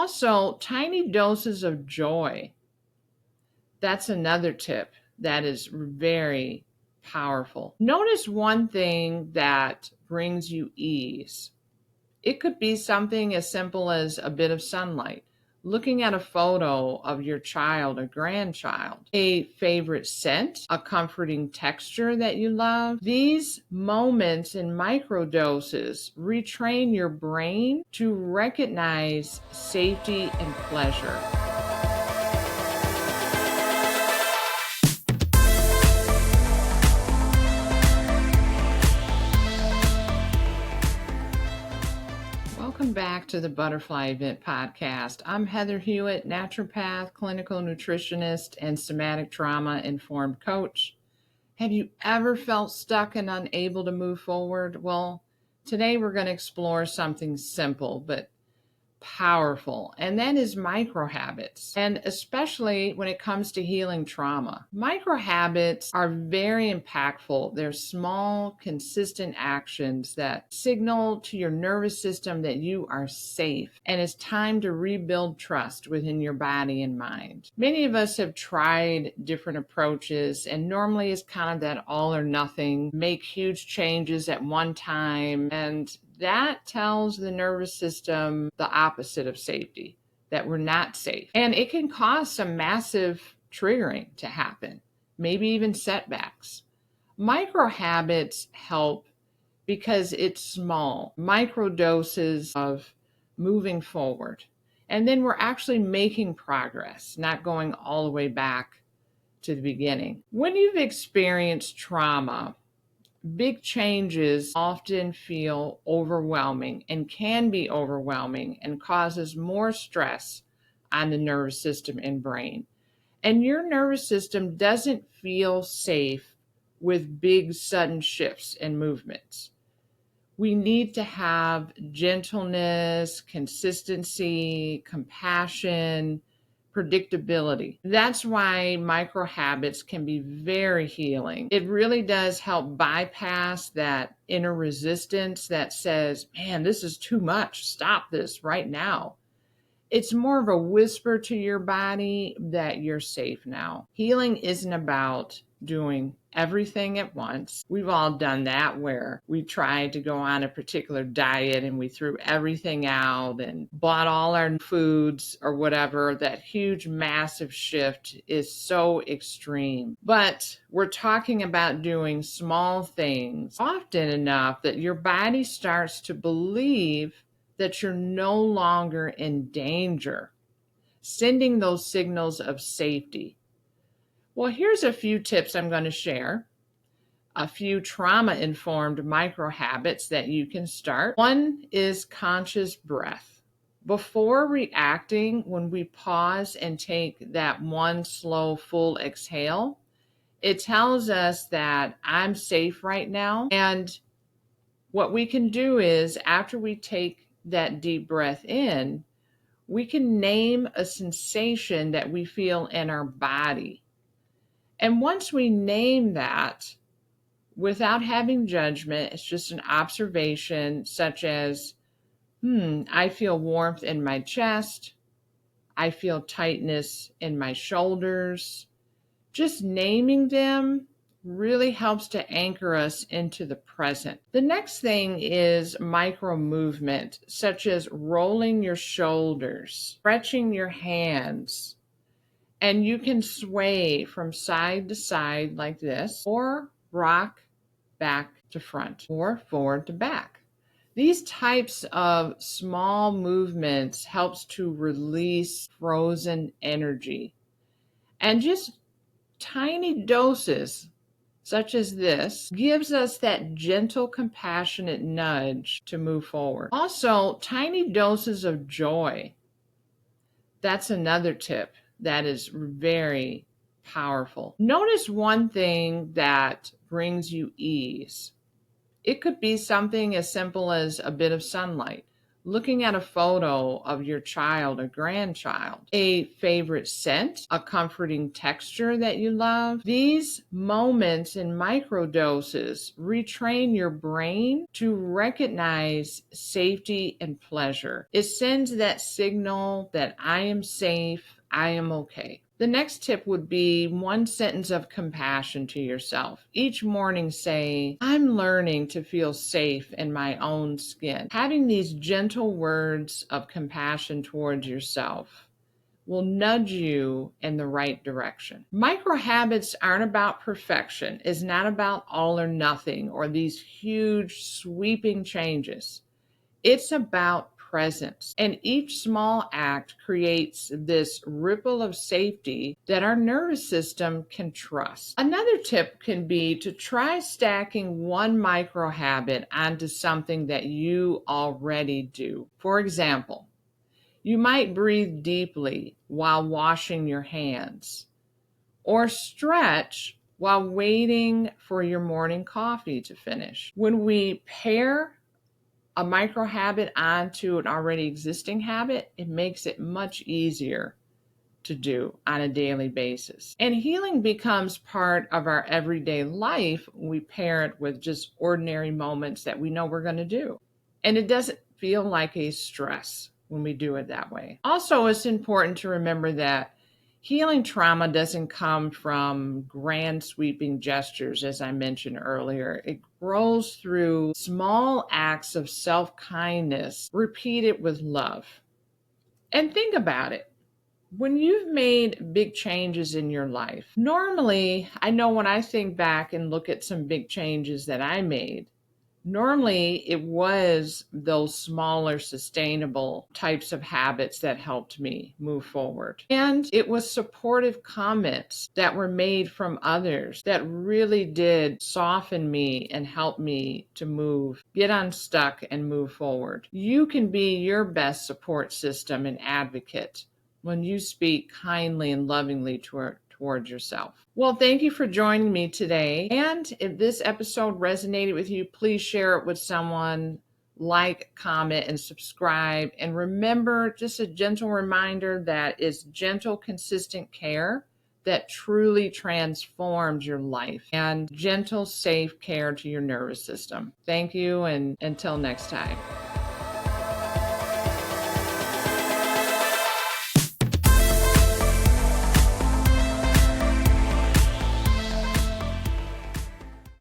Also, tiny doses of joy. That's another tip that is very powerful. Notice one thing that brings you ease. It could be something as simple as a bit of sunlight, looking at a photo of your child or grandchild, a favorite scent, a comforting texture that you love. These moments in microdoses retrain your brain to recognize safety and pleasure. Welcome back to the Butterfly Event Podcast. I'm Heather Hewitt, naturopath, clinical nutritionist, and somatic trauma-informed coach. Have you ever felt stuck and unable to move forward? Well, today we're going to explore something simple but powerful, and that is micro habits, and especially when it comes to healing trauma. Micro habits are very impactful. They're small, consistent actions that signal to your nervous system that you are safe and it's time to rebuild trust within your body and mind. Many of us have tried different approaches, and normally it's kind of that all or nothing, make huge changes at one time, and that tells the nervous system the opposite of safety, that we're not safe. And it can cause some massive triggering to happen, maybe even setbacks. Micro habits help because it's small, micro doses of moving forward. And then we're actually making progress, not going all the way back to the beginning. When you've experienced trauma, big changes often feel overwhelming and can be overwhelming and causes more stress on the nervous system and brain. And your nervous system doesn't feel safe with big sudden shifts and movements. We need to have gentleness, consistency, compassion, predictability. That's why micro habits can be very healing. It really does help bypass that inner resistance that says, man, this is too much. Stop this right now. It's more of a whisper to your body that you're safe now. Healing isn't about doing everything at once. We've all done that, where we tried to go on a particular diet and we threw everything out and bought all our foods or whatever. That huge, massive shift is so extreme. But we're talking about doing small things often enough that your body starts to believe that you're no longer in danger, sending those signals of safety. Well, here's a few tips I'm going to share. A few trauma-informed micro habits that you can start. One is conscious breath. Before reacting, when we pause and take that one slow, full exhale, it tells us that I'm safe right now. And what we can do is, after we take that deep breath in, we can name a sensation that we feel in our body. And once we name that, without having judgment, it's just an observation, such as, I feel warmth in my chest. I feel tightness in my shoulders. Just naming them really helps to anchor us into the present. The next thing is micro movement, such as rolling your shoulders, stretching your hands, and you can sway from side to side like this, or rock back to front, or forward to back. These types of small movements helps to release frozen energy. And just tiny doses such as this gives us that gentle, compassionate nudge to move forward. Also, tiny doses of joy. That's another tip that is very powerful. Notice one thing that brings you ease. It could be something as simple as a bit of sunlight, looking at a photo of your child or grandchild, a favorite scent, a comforting texture that you love. These moments in microdoses retrain your brain to recognize safety and pleasure. It sends that signal that I am safe, I am okay. The next tip would be one sentence of compassion to yourself. Each morning say, I'm learning to feel safe in my own skin. Having these gentle words of compassion towards yourself will nudge you in the right direction. Micro habits aren't about perfection. It's not about all or nothing or these huge sweeping changes. It's about presence. And each small act creates this ripple of safety that our nervous system can trust. Another tip can be to try stacking one micro habit onto something that you already do. For example, you might breathe deeply while washing your hands, or stretch while waiting for your morning coffee to finish. When we pair a micro habit onto an already existing habit, it makes it much easier to do on a daily basis. And healing becomes part of our everyday life when we pair it with just ordinary moments that we know we're going to do. And it doesn't feel like a stress when we do it that way. Also, it's important to remember that healing trauma doesn't come from grand sweeping gestures, as I mentioned earlier. It grows through small acts of self-kindness repeated with love. And think about it. When you've made big changes in your life, normally, I know when I think back and look at some big changes that I made, normally it was those smaller, sustainable types of habits that helped me move forward. And it was supportive comments that were made from others that really did soften me and help me to get unstuck and move forward. You can be your best support system and advocate when you speak kindly and lovingly towards yourself. Well, thank you for joining me today. And if this episode resonated with you, please share it with someone, like, comment, and subscribe. And remember, just a gentle reminder that it's gentle, consistent care that truly transforms your life, and gentle, safe care to your nervous system. Thank you, and until next time.